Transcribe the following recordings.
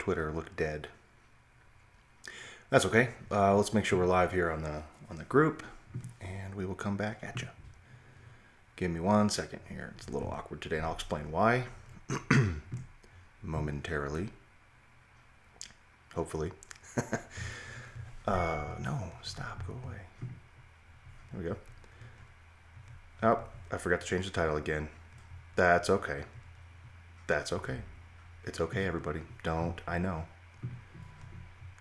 Twitter look dead. That's okay. Let's make sure we're live here on the group, and we will come back at you. Give me 1 second here. It's a little awkward today, and I'll explain why momentarily. Hopefully. No, stop. Go away. There we go. Oh, I forgot to change the title again. That's okay. That's okay. It's okay, everybody. I know.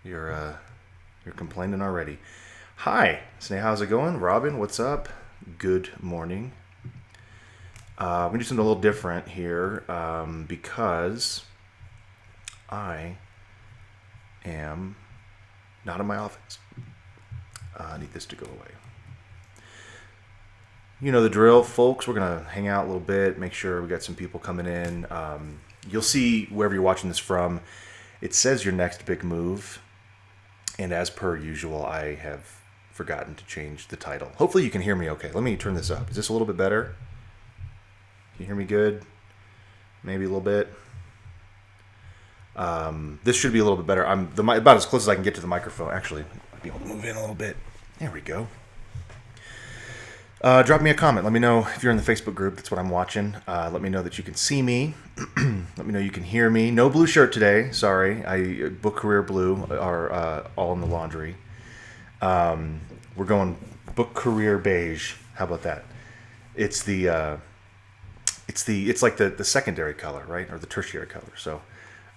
You're complaining already. Hi, Sneh, how's it going? Robin, what's up? Good morning. We're going to do something a little different here because I am not in my office. I need this to go away. You know the drill, folks. We're going to hang out a little bit, make sure we got some people coming in. You'll see wherever you're watching this from, it says your next big move. And as per usual, I have forgotten to change the title. Hopefully you can hear me okay. Let me turn this up. Is this a little bit better? Can you hear me good? Maybe a little bit. This should be a little bit better. I'm about as close as I can get to the microphone. Actually, I'll be able to move in a little bit. There we go. Drop me a comment. Let me know if you're in the Facebook group. That's what I'm watching. Let me know that you can see me. Let me know you can hear me. No blue shirt today. Sorry. Book Career Blue are all in the laundry. We're going Book Career Beige. How about that? It's like the secondary color, right, or the tertiary color. So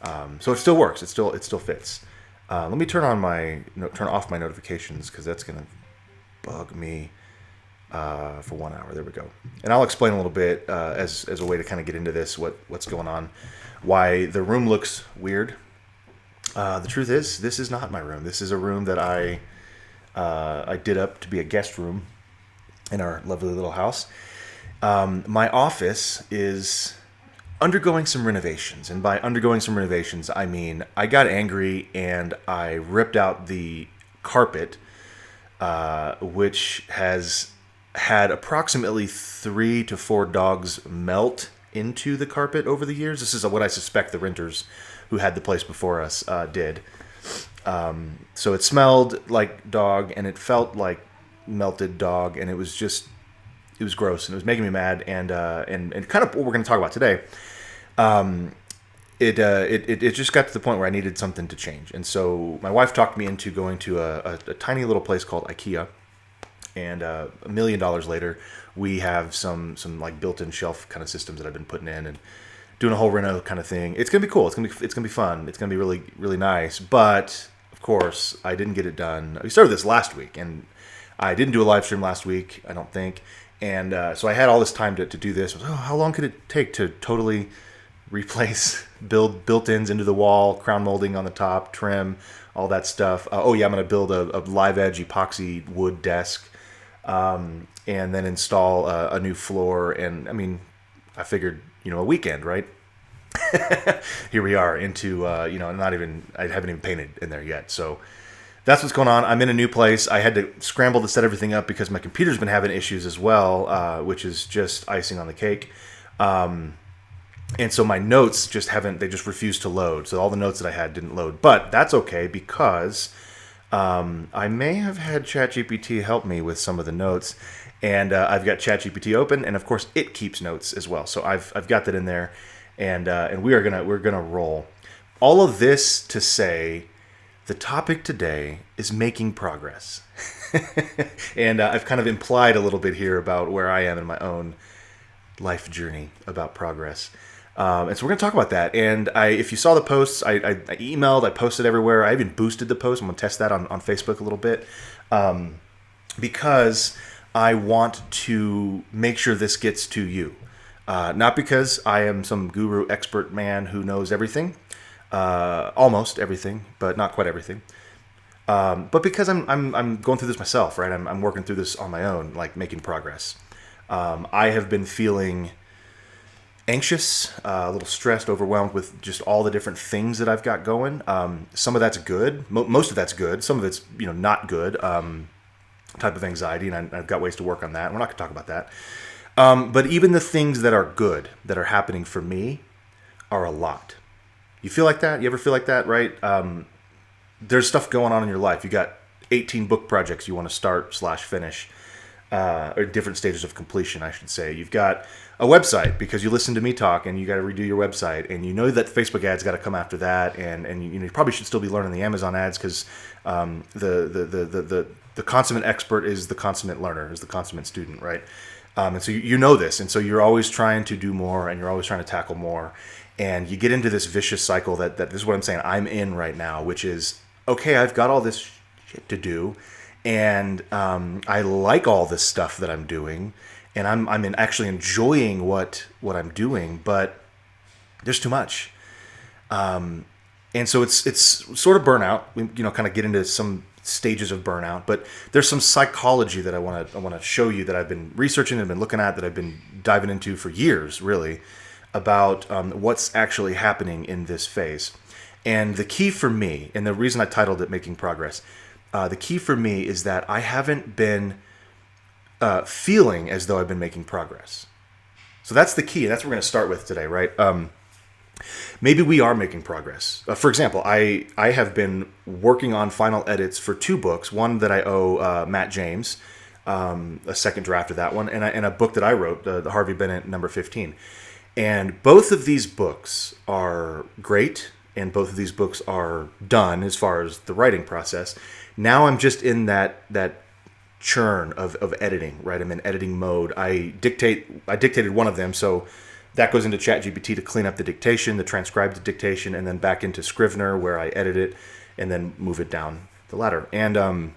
it still works. It still fits. Let me turn off my notifications because that's gonna bug me. For 1 hour. There we go. And I'll explain a little bit as a way to kind of get into this, what's going on, why the room looks weird. The truth is, this is not my room. This is a room that I did up to be a guest room in our lovely little house. My office is undergoing some renovations. And by undergoing some renovations, I mean I got angry and I ripped out the carpet, which has had approximately 3 to 4 dogs melt into the carpet over the years. This is what I suspect the renters who had the place before us did. So it smelled like dog and it felt like melted dog, and it was gross and it was making me mad. And kind of what we're going to talk about today. It just got to the point where I needed something to change, and so my wife talked me into going to a tiny little place called IKEA. And $1 million later, we have some like built-in shelf kind of systems that I've been putting in and doing a whole reno kind of thing. It's gonna be cool. It's gonna be fun. It's gonna be really, really nice. But of course, I didn't get it done. We started this last week, and I didn't do a live stream last week, I don't think. And so I had all this time to do this. How long could it take to totally replace, build built-ins into the wall, crown molding on the top, trim, all that stuff. I'm gonna build a live edge epoxy wood desk. And then install a new floor. And I mean, I figured, a weekend, right? Here we are into, I haven't even painted in there yet. So that's what's going on. I'm in a new place. I had to scramble to set everything up because my computer's been having issues as well, which is just icing on the cake. And so my notes they just refused to load. So all the notes that I had didn't load, but that's okay because I may have had ChatGPT help me with some of the notes, and I've got ChatGPT open, and of course it keeps notes as well. So I've got that in there, and we're gonna roll. All of this to say, the topic today is making progress, and I've kind of implied a little bit here about where I am in my own life journey about progress. And so we're going to talk about that. And if you saw the posts, I emailed, I posted everywhere. I even boosted the post. I'm going to test that on Facebook a little bit because I want to make sure this gets to you. Not because I am some guru expert man who knows everything, almost everything, but not quite everything. But because I'm going through this myself, right? I'm working through this on my own, like making progress. I have been feeling anxious, a little stressed, overwhelmed with just all the different things that I've got going. Some of that's good. Most of that's good. Some of it's, not good type of anxiety, and I've got ways to work on that. We're not going to talk about that. But even the things that are good, that are happening for me, are a lot. You feel like that? You ever feel like that, right? There's stuff going on in your life. You got 18 book projects you want to start / finish, or different stages of completion, I should say. You've got a website because you listen to me talk and you got to redo your website, and you know that Facebook ads got to come after that, and you probably should still be learning the Amazon ads because the consummate expert is the consummate learner, is the consummate student, right? And so you know this, and so you're always trying to do more, and you're always trying to tackle more, and you get into this vicious cycle that this is what I'm saying I'm in right now, which is, okay, I've got all this shit to do, and I like all this stuff that I'm doing, and I'm actually enjoying what I'm doing, but there's too much, and so it's sort of burnout. We kind of get into some stages of burnout, but there's some psychology that I want to show you that I've been researching and been looking at, that I've been diving into for years, really, about what's actually happening in this phase. And the key for me, and the reason I titled it Making Progress, the key for me is that I haven't been feeling as though I've been making progress. So that's the key. That's what we're going to start with today, right? Maybe we are making progress. For example, I have been working on final edits for 2 books. One that I owe Matt James, a second draft of that one, and a book that I wrote, the Harvey Bennett number 15. And both of these books are great, and both of these books are done as far as the writing process. Now I'm just in that churn of editing, right? I'm in editing mode. I dictated one of them, so that goes into ChatGPT to clean up the dictation, to transcribe the dictation, and then back into Scrivener where I edit it and then move it down the ladder. And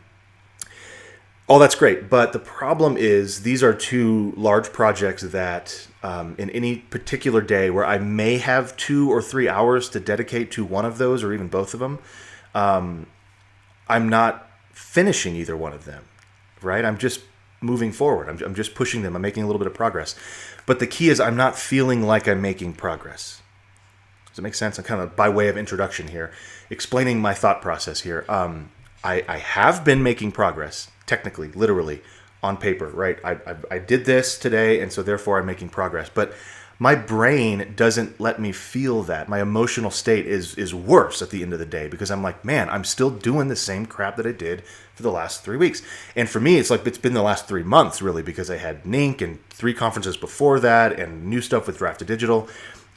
all that's great, but the problem is these are 2 large projects that in any particular day where I may have 2 or 3 hours to dedicate to one of those or even both of them, I'm not finishing either one of them, right? I'm just moving forward. I'm just pushing them. I'm making a little bit of progress. But the key is I'm not feeling like I'm making progress. Does it make sense? I'm kind of, by way of introduction here, explaining my thought process here. I have been making progress, technically, literally, on paper, right? I did this today, and so therefore I'm making progress. But my brain doesn't let me feel that. My emotional state is worse at the end of the day because I'm like, man, I'm still doing the same crap that I did for the last 3 weeks. And for me, it's like it's been the last 3 months, really, because I had NINC and 3 conferences before that and new stuff with Draft to Digital.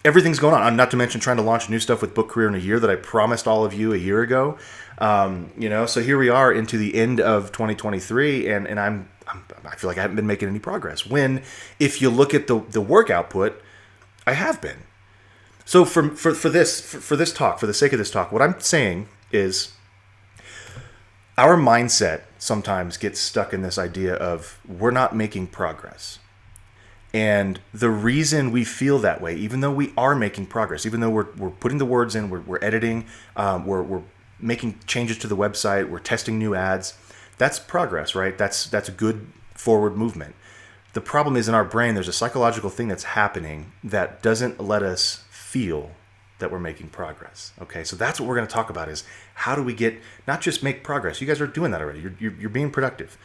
Everything's going on. I'm not to mention trying to launch new stuff with Book Career in a Year that I promised all of you a year ago. So here we are into the end of 2023, and I feel like I haven't been making any progress. When, if you look at the work output, I have been. So for this talk, for the sake of this talk, what I'm saying is our mindset sometimes gets stuck in this idea of we're not making progress. And the reason we feel that way, even though we are making progress, even though we're putting the words in, we're editing, we're making changes to the website, we're testing new ads, that's progress, right? That's a good forward movement. The problem is in our brain, there's a psychological thing that's happening that doesn't let us feel that we're making progress. Okay, so that's what we're going to talk about is how do we not just make progress. You guys are doing that already. You're being productive.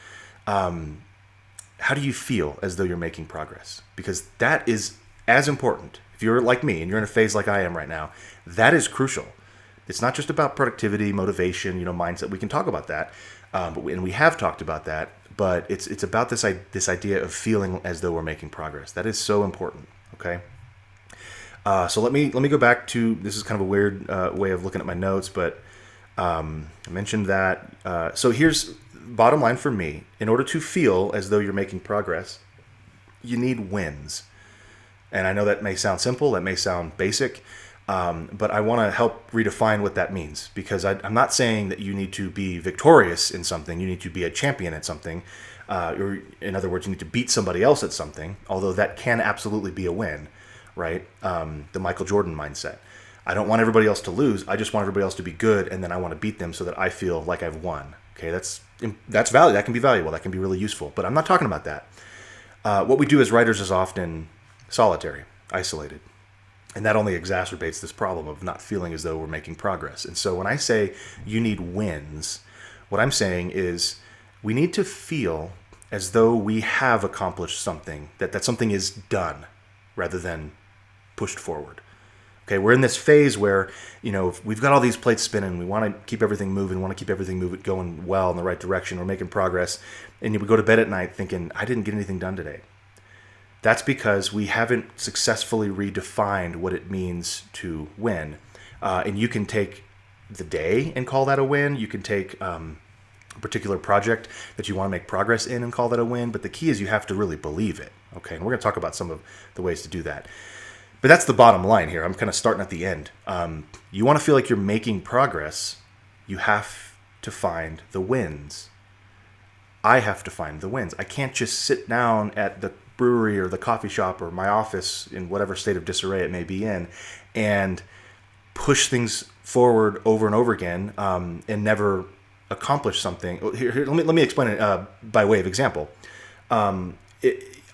How do you feel as though you're making progress? Because that is as important. If you're like me and you're in a phase like I am right now, that is crucial. It's not just about productivity, motivation, mindset. We can talk about that, and we have talked about that. But it's about this idea of feeling as though we're making progress. That is so important. Okay. So let me go back to, this is kind of a weird way of looking at my notes, but I mentioned that. So here's bottom line for me. In order to feel as though you're making progress, you need wins. And I know that may sound simple, that may sound basic, but I want to help redefine what that means, because I'm not saying that you need to be victorious in something. You need to be a champion at something. Or in other words, you need to beat somebody else at something, although that can absolutely be a win, right? The Michael Jordan mindset. I don't want everybody else to lose. I just want everybody else to be good, and then I want to beat them so that I feel like I've won. Okay, that's valid. That can be valuable. That can be really useful. But I'm not talking about that. What we do as writers is often solitary, isolated. And that only exacerbates this problem of not feeling as though we're making progress. And so when I say you need wins, what I'm saying is we need to feel as though we have accomplished something, that something is done rather than pushed forward. Okay, we're in this phase where, we've got all these plates spinning. We want to keep everything moving, going well in the right direction. We're making progress. And you would go to bed at night thinking, I didn't get anything done today. That's because we haven't successfully redefined what it means to win. And you can take the day and call that a win. You can take a particular project that you want to make progress in and call that a win. But the key is you have to really believe it. Okay, and we're going to talk about some of the ways to do that. But that's the bottom line here. I'm kind of starting at the end. You want to feel like you're making progress, you have to find the wins. I have to find the wins. I can't just sit down at the brewery or the coffee shop or my office in whatever state of disarray it may be in and push things forward over and over again and never accomplish something. Here, let me explain it by way of example.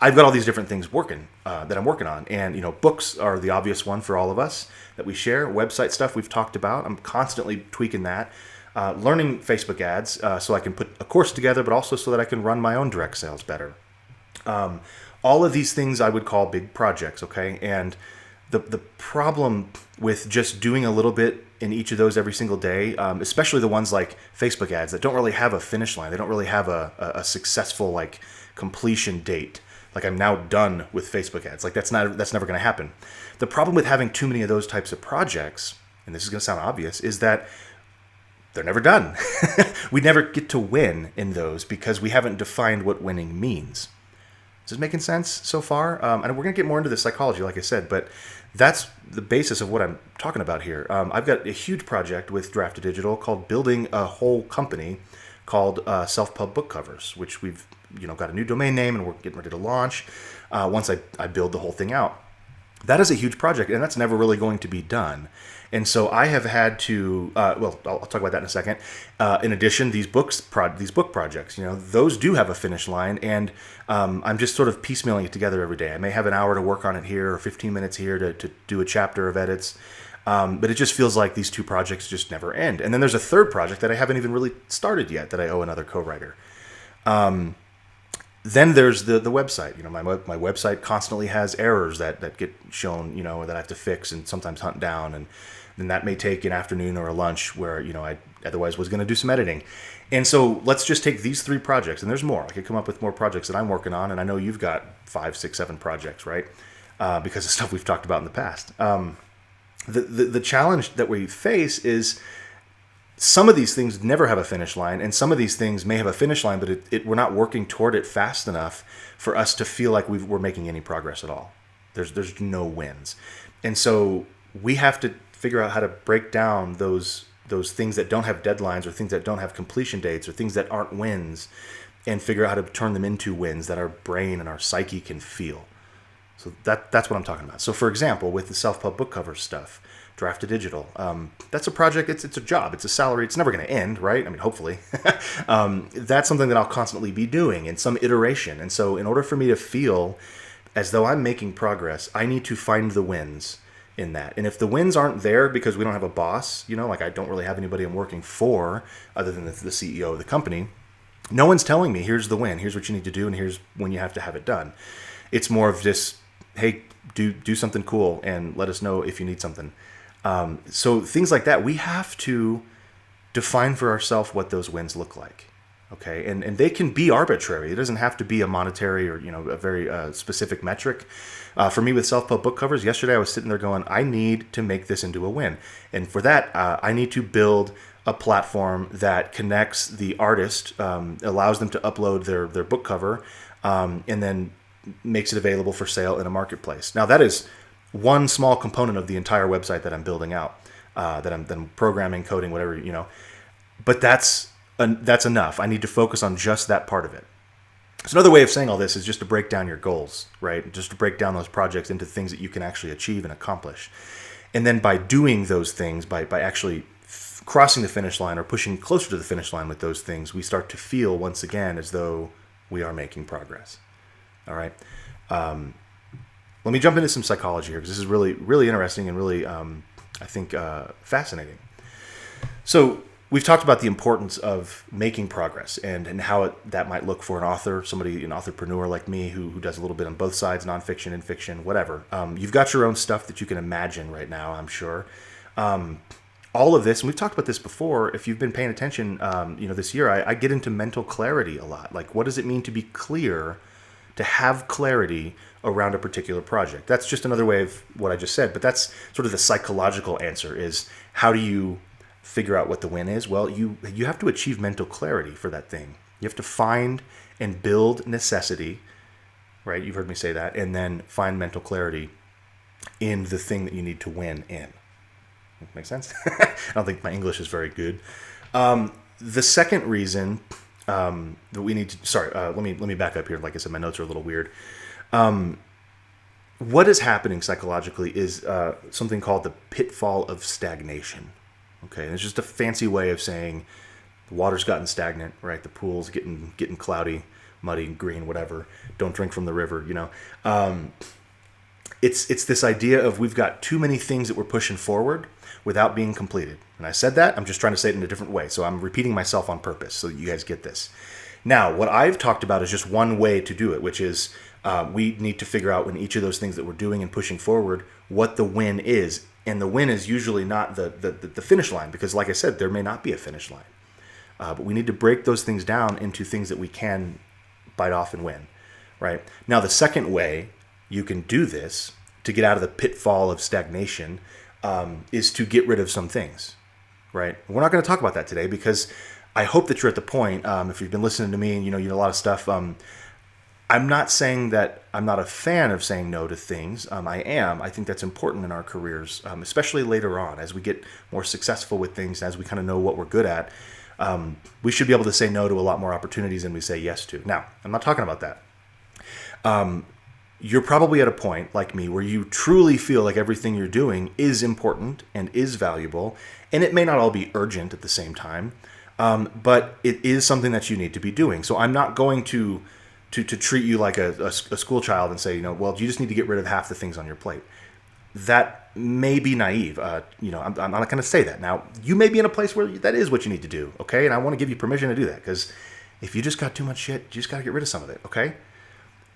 I've got all these different things working that I'm working on, and books are the obvious one for all of us that we share. Website stuff we've talked about. I'm constantly tweaking that. Learning Facebook ads so I can put a course together, but also so that I can run my own direct sales better. All of these things I would call big projects, okay? And the problem with just doing a little bit in each of those every single day, especially the ones like Facebook ads that don't really have a finish line. They don't really have a successful completion date. Like I'm now done with Facebook ads. That's never going to happen. The problem with having too many of those types of projects, and this is going to sound obvious, is that they're never done. We never get to win in those because we haven't defined what winning means. Is this making sense so far? And we're going to get more into the psychology, like I said, but that's the basis of what I'm talking about here. I've got a huge project with Drafted Digital called building a whole company called Self-Pub Book Covers, which we've got a new domain name and we're getting ready to launch once I build the whole thing out. That is a huge project, and that's never really going to be done. And so I have had to, I'll talk about that in a second. In addition, these book projects, those do have a finish line, and I'm just sort of piecemealing it together every day. I may have an hour to work on it here or 15 minutes here to do a chapter of edits. But it just feels like these two projects just never end. And then there's a third project that I haven't even really started yet that I owe another co-writer. Then there's the website. My website constantly has errors that get shown, that I have to fix and sometimes hunt down. And then that may take an afternoon or a lunch where, I otherwise was going to do some editing. And so let's just take these three projects. And there's more. I could come up with more projects that I'm working on. And I know you've got 5, 6, 7 projects, right? Because of stuff we've talked about in the past. The challenge that we face is some of these things never have a finish line, and some of these things may have a finish line, but we're not working toward it fast enough for us to feel like we're making any progress at all. There's no wins. And so we have to figure out how to break down those things that don't have deadlines or things that don't have completion dates or things that aren't wins and figure out how to turn them into wins that our brain and our psyche can feel. So that's what I'm talking about. So for example, with the self-pub book cover stuff, Drafted Digital, that's a project, it's a job, it's a salary, it's never going to end, right? I mean, hopefully. That's something that I'll constantly be doing in some iteration. And so in order for me to feel as though I'm making progress, I need to find the wins in that. And if the wins aren't there because we don't have a boss, I don't really have anybody I'm working for other than the CEO of the company, no one's telling me, here's the win, here's what you need to do, and here's when you have to have it done. It's more of just, hey, do something cool and let us know if you need something. So things like that, we have to define for ourselves what those wins look like. Okay. And they can be arbitrary. It doesn't have to be a monetary or, a very specific metric. For me with self-pub book covers, yesterday I was sitting there going, I need to make this into a win. And for that, I need to build a platform that connects the artist, allows them to upload their book cover, and then makes it available for sale in a marketplace. Now that is one small component of the entire website that I'm building out, that I'm programming, coding, whatever, but that's enough. I need to focus on just that part of it. So another way of saying all this is just to break down your goals, right? Just to break down those projects into things that you can actually achieve and accomplish. And then by doing those things, by actually crossing the finish line or pushing closer to the finish line with those things, we start to feel once again as though we are making progress. All right. Let me jump into some psychology here because this is really, really interesting and really, I think, fascinating. So we've talked about the importance of making progress and how that might look for an author, somebody, an entrepreneur like me who does a little bit on both sides, nonfiction and fiction, whatever. You've got your own stuff that you can imagine right now, I'm sure. All of this, and we've talked about this before, if you've been paying attention, this year, I get into mental clarity a lot. Like, what does it mean to be clear, to have clarity around a particular project? That's just another way of what I just said, but that's sort of the psychological answer is, how do you figure out what the win is? Well, you have to achieve mental clarity for that thing. You have to find and build necessity, right? You've heard me say that, and then find mental clarity in the thing that you need to win in. Make sense? I don't think my English is very good. The second reason that we need to, let me back up here. Like I said, my notes are a little weird. What is happening psychologically is something called the pitfall of stagnation. Okay, and it's just a fancy way of saying the water's gotten stagnant, right? The pool's getting cloudy, muddy, green, whatever. Don't drink from the river, It's this idea of we've got too many things that we're pushing forward without being completed. And I said that, I'm just trying to say it in a different way. So I'm repeating myself on purpose so that you guys get this. Now, what I've talked about is just one way to do it, which is we need to figure out in each of those things that we're doing and pushing forward what the win is. And the win is usually not the finish line, because like I said, there may not be a finish line. But we need to break those things down into things that we can bite off and win, right? Now, the second way you can do this to get out of the pitfall of stagnation is to get rid of some things, right? We're not going to talk about that today because I hope that you're at the point, if you've been listening to me and you know a lot of stuff, I'm not saying that I'm not a fan of saying no to things. I am. I think that's important in our careers, especially later on as we get more successful with things, as we kind of know what we're good at. We should be able to say no to a lot more opportunities than we say yes to. Now, I'm not talking about that. You're probably at a point, like me, where you truly feel like everything you're doing is important and is valuable, and it may not all be urgent at the same time, but it is something that you need to be doing. So I'm not going to treat you like a school child and say, well, you just need to get rid of half the things on your plate. That may be naive. I'm not going to say that. Now, you may be in a place where that is what you need to do, okay? And I want to give you permission to do that, because if you just got too much shit, you just got to get rid of some of it, okay?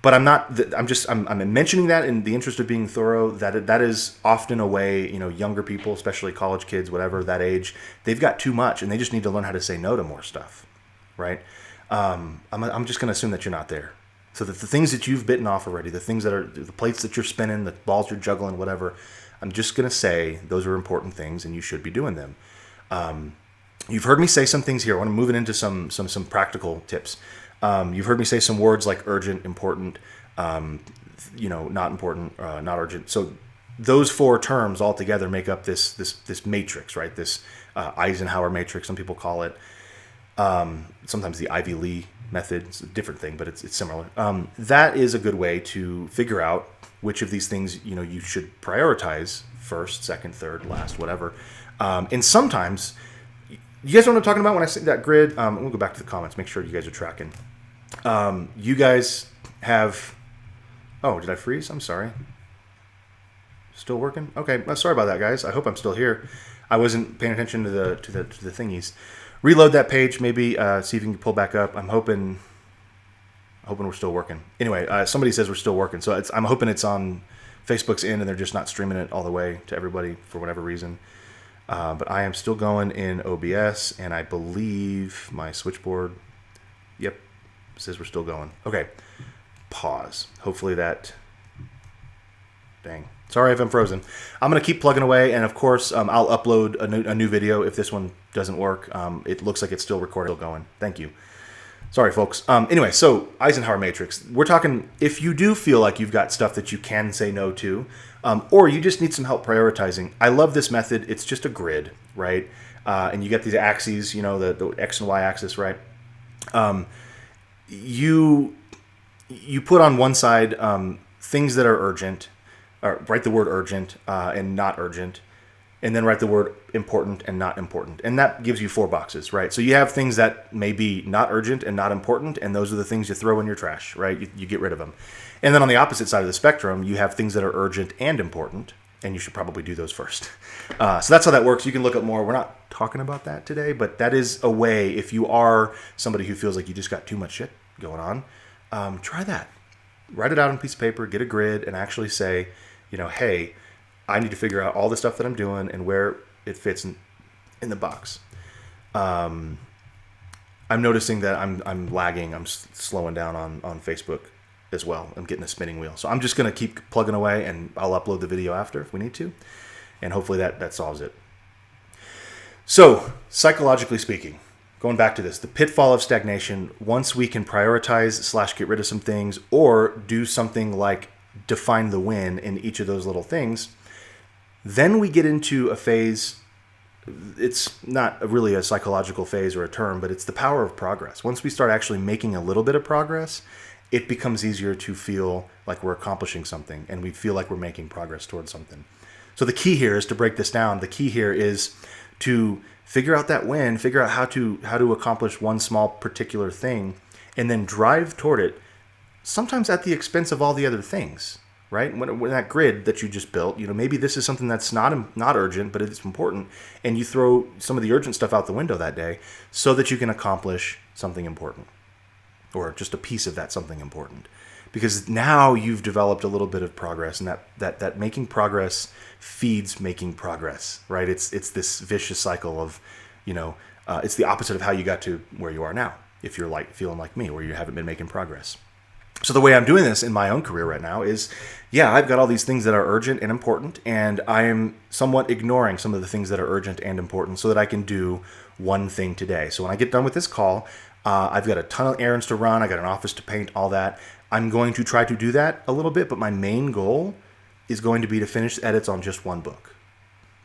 But I'm mentioning that in the interest of being thorough, that is often a way, younger people, especially college kids, whatever, that age, they've got too much and they just need to learn how to say no to more stuff, right? I'm just going to assume that you're not there. So that the things that you've bitten off already, the things that are, the plates that you're spinning, the balls you're juggling, whatever, I'm just going to say those are important things and you should be doing them. You've heard me say some things here. I want to move it into some practical tips. You've heard me say some words like urgent, important, not important, not urgent. So those four terms all together make up this matrix, right? This Eisenhower Matrix, some people call it. Sometimes the Ivy Lee method. It's a different thing, but it's similar. That is a good way to figure out which of these things you should prioritize first, second, third, last, whatever. And sometimes, you guys know what I'm talking about when I say that grid? I'm going to go back to the comments, make sure you guys are tracking. You guys have... Oh, did I freeze? I'm sorry. Still working? Okay, sorry about that, guys. I hope I'm still here. I wasn't paying attention to the thingies. Reload that page, maybe see if you can pull back up. I'm hoping we're still working. Anyway, somebody says we're still working, so I'm hoping it's on Facebook's end and they're just not streaming it all the way to everybody for whatever reason. But I am still going in OBS, and I believe my switchboard, yep, says we're still going. Okay, pause. Hopefully that, dang. Sorry if I'm frozen. I'm going to keep plugging away, and of course, I'll upload a new video if this one doesn't work. It looks like it's still recording, still going. Thank you. Sorry, folks. Anyway, so Eisenhower Matrix. We're talking, if you do feel like you've got stuff that you can say no to, or you just need some help prioritizing, I love this method. It's just a grid, right? And you get these axes, the X and Y axis, right? You put on one side things that are urgent, or write the word urgent and not urgent, and then write the word important and not important. And that gives you 4 boxes, right? So you have things that may be not urgent and not important, and those are the things you throw in your trash, right? You get rid of them. And then on the opposite side of the spectrum, you have things that are urgent and important, and you should probably do those first. So that's how that works. You can look up more. We're not talking about that today, but that is a way, if you are somebody who feels like you just got too much shit going on, try that. Write it out on a piece of paper, get a grid, and actually say, hey, I need to figure out all the stuff that I'm doing and where it fits in the box. I'm noticing that I'm lagging. I'm slowing down on Facebook as well. I'm getting a spinning wheel. So I'm just going to keep plugging away, and I'll upload the video after if we need to. And hopefully that solves it. So, psychologically speaking, going back to this, the pitfall of stagnation, once we can prioritize / get rid of some things or do something like define the win in each of those little things, then we get into a phase. It's not really a psychological phase or a term, but it's the power of progress. Once we start actually making a little bit of progress, it becomes easier to feel like we're accomplishing something and we feel like we're making progress towards something. So the key here is to break this down. The key here is to figure out that win, figure out how to accomplish one small particular thing, and then drive toward it, sometimes at the expense of all the other things, right? When that grid that you just built, maybe this is something that's not urgent, but it's important, and you throw some of the urgent stuff out the window that day so that you can accomplish something important, or just a piece of that something important. Because now you've developed a little bit of progress, and that making progress feeds making progress, right? It's this vicious cycle of, it's the opposite of how you got to where you are now, if you're feeling like me, where you haven't been making progress. So the way I'm doing this in my own career right now is, I've got all these things that are urgent and important, and I am somewhat ignoring some of the things that are urgent and important so that I can do one thing today. So when I get done with this call, I've got a ton of errands to run. I got an office to paint, all that. I'm going to try to do that a little bit, but my main goal is going to be to finish edits on just one book.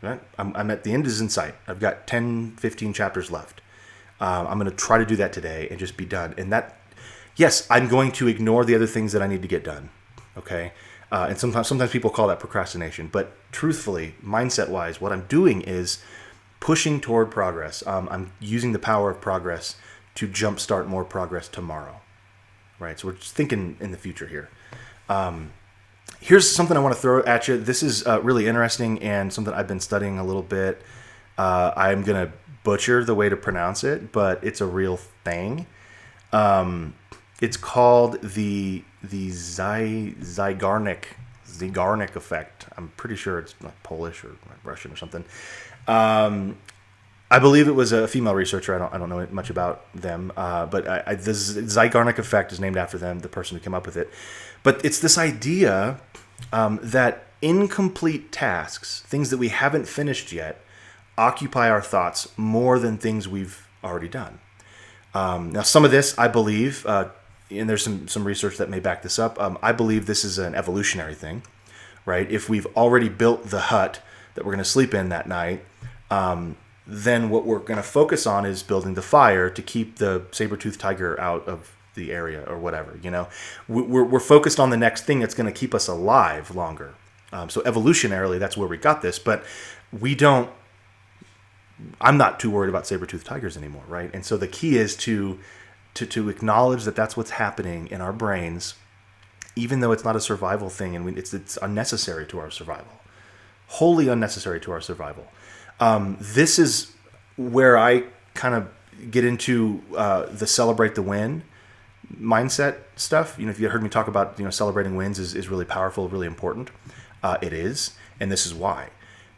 Right? I'm at the end is in sight. I've got 10, 15 chapters left. I'm going to try to do that today and just be done. And yes, I'm going to ignore the other things that I need to get done. Okay? And sometimes people call that procrastination. But truthfully, mindset-wise, what I'm doing is pushing toward progress. I'm using the power of progress to jumpstart more progress tomorrow. Right, so we're just thinking in the future here. Here's something I want to throw at you. This is really interesting and something I've been studying a little bit. I'm going to butcher the way to pronounce it, but it's a real thing. It's called the zynic effect. I'm pretty sure it's like Polish or Russian or something. I believe it was a female researcher. I don't know much about them, but the zynic effect is named after them, the person who came up with it. But it's this idea that incomplete tasks, things that we haven't finished yet, occupy our thoughts more than things we've already done. Now, some of this, I believe, and there's some research that may back this up, I believe this is an evolutionary thing, right? If we've already built the hut that we're going to sleep in that night, then what we're going to focus on is building the fire to keep the saber-toothed tiger out of the area or whatever. We're focused on the next thing that's going to keep us alive longer. So evolutionarily, that's where we got this. But I'm not too worried about saber-toothed tigers anymore, right? And so the key is to acknowledge that that's what's happening in our brains, even though it's not a survival thing, and it's unnecessary to our survival, wholly unnecessary to our survival. This is where I kind of get into the celebrate the win mindset stuff. If you heard me talk about, celebrating wins is really powerful, really important. It is, and this is why.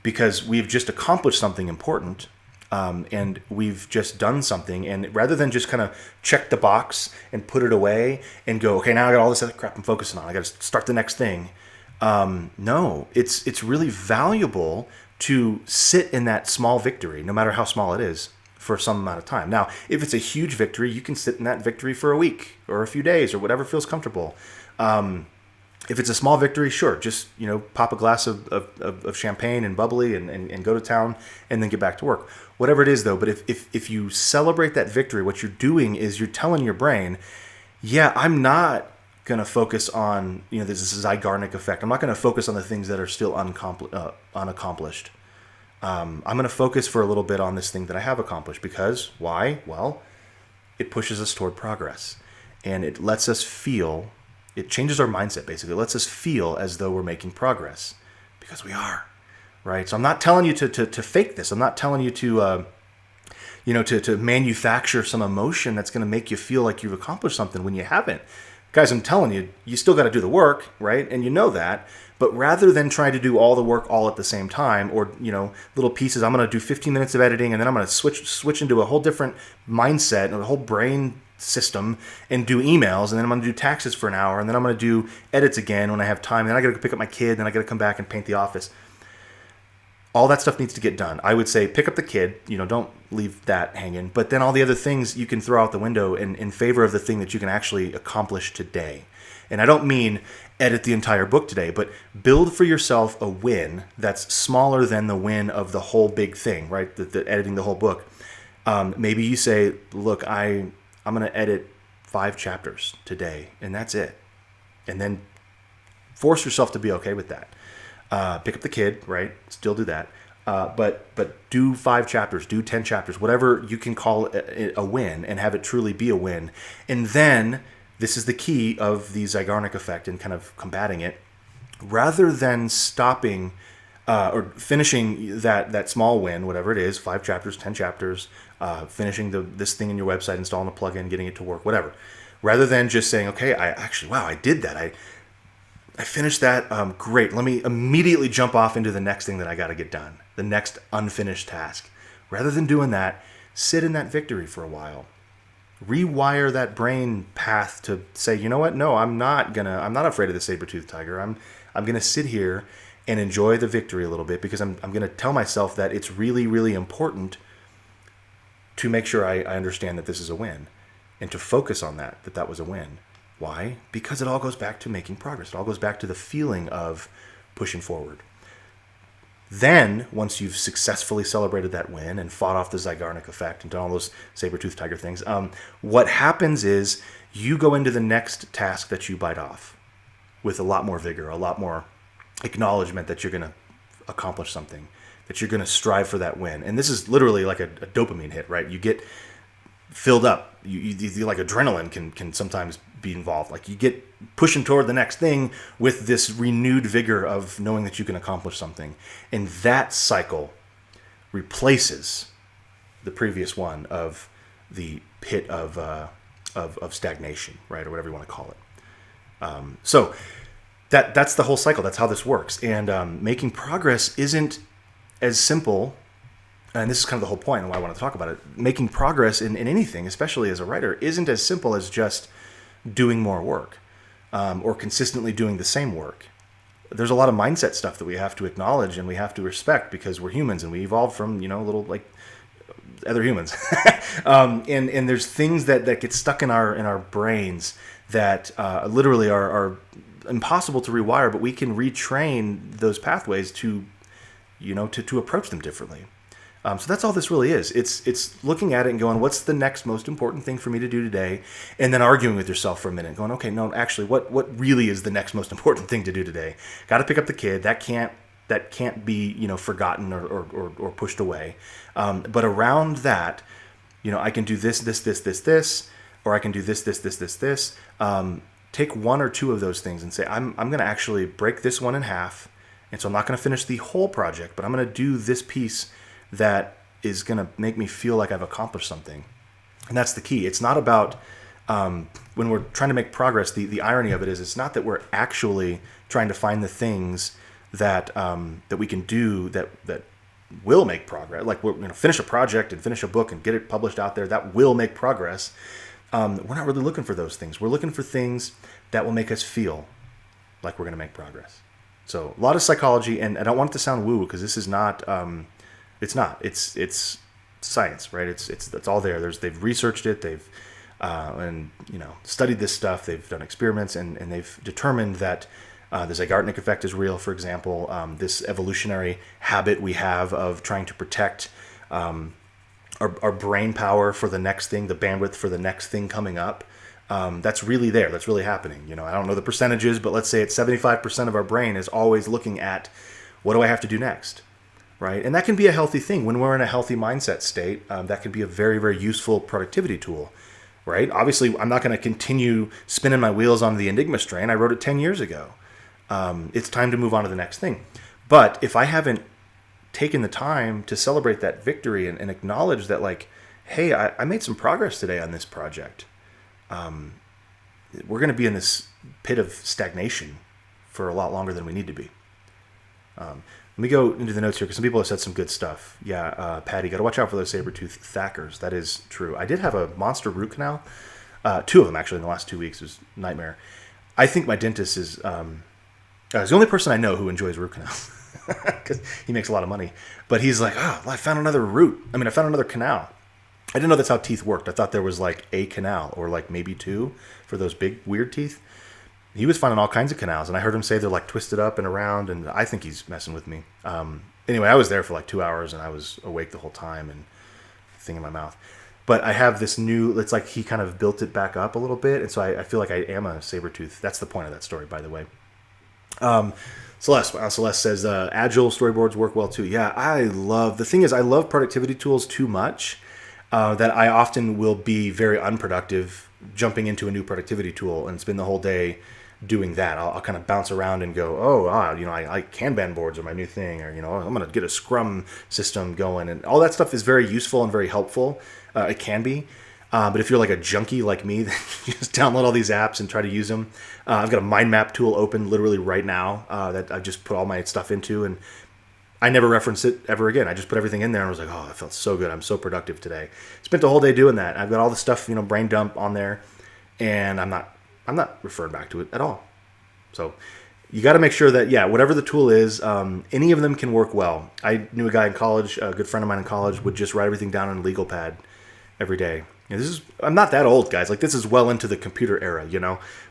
Because we've just accomplished something important, and we've just done something, and rather than just kind of check the box and put it away and go, okay, now I got all this other crap I'm focusing on, I got to start the next thing. No, it's really valuable to sit in that small victory, no matter how small it is, for some amount of time. Now, if it's a huge victory, you can sit in that victory for a week or a few days or whatever feels comfortable. If it's a small victory, sure, just pop a glass of champagne and bubbly and go to town and then get back to work. Whatever it is, though, but if you celebrate that victory, what you're doing is you're telling your brain, I'm not going to focus on, this zynic effect. I'm not going to focus on the things that are still unaccomplished. I'm going to focus for a little bit on this thing that I have accomplished. Because why? Well, it pushes us toward progress, and it lets us feel. It changes our mindset, basically. It lets us feel as though we're making progress, because we are, right? So I'm not telling you to fake this. I'm not telling you to to manufacture some emotion that's going to make you feel like you've accomplished something when you haven't. Guys, I'm telling you, you still got to do the work, right? And you know that. But rather than try to do all the work all at the same time, or little pieces, I'm going to do 15 minutes of editing, and then I'm going to switch into a whole different mindset and a whole brain system and do emails, and then I'm going to do taxes for an hour, and then I'm going to do edits again when I have time, and then I got to go pick up my kid, and then I got to come back and paint the office. All that stuff needs to get done. I would say pick up the kid, don't leave that hanging, but then all the other things you can throw out the window in favor of the thing that you can actually accomplish today. And I don't mean edit the entire book today, but build for yourself a win that's smaller than the win of the whole big thing, right? The editing the whole book. Maybe you say, look, I'm going to edit 5 chapters today, and that's it. And then force yourself to be okay with that. Pick up the kid, right? Still do that. But do 5 chapters, do 10 chapters, whatever you can call it a win, and have it truly be a win. And then, this is the key of the zynic effect and kind of combating it. Rather than stopping or finishing that small win, whatever it is, 5 chapters, 10 chapters, finishing this thing in your website, installing a plugin, getting it to work, whatever. Rather than just saying, okay, I did that. I finished that. Great. Let me immediately jump off into the next thing that I got to get done, the next unfinished task. Rather than doing that, sit in that victory for a while. Rewire that brain path to say, you know what? No, I'm not afraid of the saber-toothed tiger. I'm going to sit here and enjoy the victory a little bit, because I'm going to tell myself that it's really, really important to make sure I understand that this is a win, and to focus on that was a win. Why? Because it all goes back to making progress. It all goes back to the feeling of pushing forward. Then, once you've successfully celebrated that win and fought off the zynic effect and done all those saber-toothed tiger things, what happens is you go into the next task that you bite off with a lot more vigor, a lot more acknowledgement that you're going to accomplish something, that you're going to strive for that win. And this is literally like a dopamine hit, right? You get filled up. You like adrenaline can sometimes be involved. Like you get pushing toward the next thing with this renewed vigor of knowing that you can accomplish something. And that cycle replaces the previous one of the pit of stagnation, right? Or whatever you want to call it. So that's the whole cycle. That's how this works. And making progress isn't as simple. And this is kind of the whole point and why I want to talk about it. Making progress in anything, especially as a writer, isn't as simple as just doing more work or consistently doing the same work. There's a lot of mindset stuff that we have to acknowledge and we have to respect, because we're humans and we evolved from, little like other humans. And there's things that get stuck in our brains that literally are impossible to rewire, but we can retrain those pathways to approach them differently. So that's all this really is. It's looking at it and going, what's the next most important thing for me to do today? And then arguing with yourself for a minute, going, okay, no, actually, what really is the next most important thing to do today? Got to pick up the kid. That can't be forgotten or pushed away. But around that, I can do this, or I can do this. Take 1 or 2 of those things and say, I'm going to actually break this one in half. And so I'm not going to finish the whole project, but I'm going to do this piece that is going to make me feel like I've accomplished something. And that's the key. It's not about, when we're trying to make progress, the irony of it is it's not that we're actually trying to find the things that we can do that will make progress. Like we're going to finish a project and finish a book and get it published out there. That will make progress. We're not really looking for those things. We're looking for things that will make us feel like we're going to make progress. So a lot of psychology, and I don't want it to sound woo, because this is not... It's not. It's science, right? It's all there. They've researched it. They've studied this stuff. They've done experiments, and they've determined that the zynic effect is real. For example, this evolutionary habit we have of trying to protect our brain power for the next thing, the bandwidth for the next thing coming up. That's really there. That's really happening. I don't know the percentages, but let's say it's 75% of our brain is always looking at, what do I have to do next? Right? And that can be a healthy thing. When we're in a healthy mindset state, that can be a very, very useful productivity tool, right? Obviously, I'm not going to continue spinning my wheels on the Enigma strain. I wrote it 10 years ago. It's time to move on to the next thing. But if I haven't taken the time to celebrate that victory and acknowledge that, like, hey, I made some progress today on this project. We're going to be in this pit of stagnation for a lot longer than we need to be. Let me go into the notes here because some people have said some good stuff. Yeah, Patty, got to watch out for those saber-tooth thackers. That is true. I did have a monster root canal. 2 of them, actually, in the last 2 weeks. It was a nightmare. I think my dentist is the only person I know who enjoys root canals because he makes a lot of money. But he's like, I found another I found another canal. I didn't know that's how teeth worked. I thought there was like a canal or like maybe 2 for those big weird teeth. He was finding all kinds of canals, and I heard him say they're like twisted up and around, and I think he's messing with me. Anyway, I was there for like 2 hours, and I was awake the whole time and thing in my mouth. But I have this new, it's like he kind of built it back up a little bit, and so I feel like I am a saber-tooth. That's the point of that story, by the way. Celeste says, agile storyboards work well too. Yeah, I love productivity tools too much that I often will be very unproductive jumping into a new productivity tool and spend the whole day doing that. I'll kind of bounce around and go, I Kanban boards are my new thing, or, I'm going to get a Scrum system going. And all that stuff is very useful and very helpful. It can be. But if you're like a junkie like me, then you just download all these apps and try to use them. I've got a mind map tool open literally right now that I've just put all my stuff into, and I never reference it ever again. I just put everything in there and was like, I felt so good. I'm so productive today. Spent the whole day doing that. I've got all the stuff, brain dump on there, and I'm not referring back to it at all. So you got to make sure that, whatever the tool is, any of them can work well. I knew a guy in college, a good friend of mine in college, would just write everything down on a legal pad every day. I'm not that old, guys. Like, this is well into the computer era,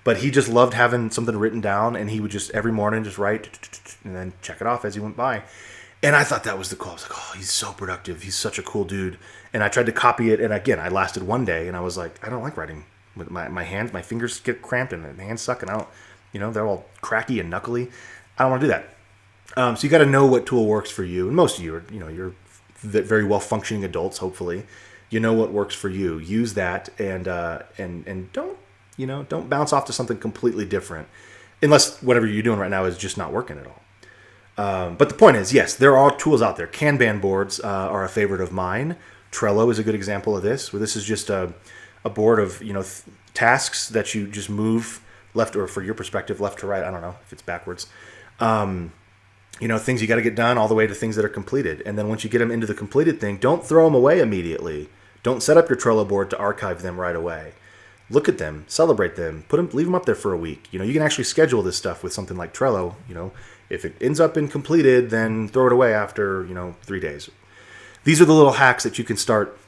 But he just loved having something written down, and he would just every morning just write and then check it off as he went by. And I thought that was the cool. I was like, he's so productive. He's such a cool dude. And I tried to copy it, and again, I lasted one day, and I was like, I don't like writing with my hands. My fingers get cramped, and the hands suck, and I don't, they're all cracky and knuckly. I don't want to do that. So you got to know what tool works for you. And most of you are, you're very well functioning adults, hopefully. You know what works for you. Use that, and don't bounce off to something completely different, unless whatever you're doing right now is just not working at all. But the point is, yes, there are tools out there. Kanban boards are a favorite of mine. Trello is a good example of this, where this is just a board of tasks that you just move left, or for your perspective, left to right. I don't know if it's backwards. Things you got to get done all the way to things that are completed. And then once you get them into the completed thing, don't throw them away immediately. Don't set up your Trello board to archive them right away. Look at them, celebrate them, leave them up there for a week. You can actually schedule this stuff with something like Trello. If it ends up in completed, then throw it away after, 3 days. These are the little hacks that you can start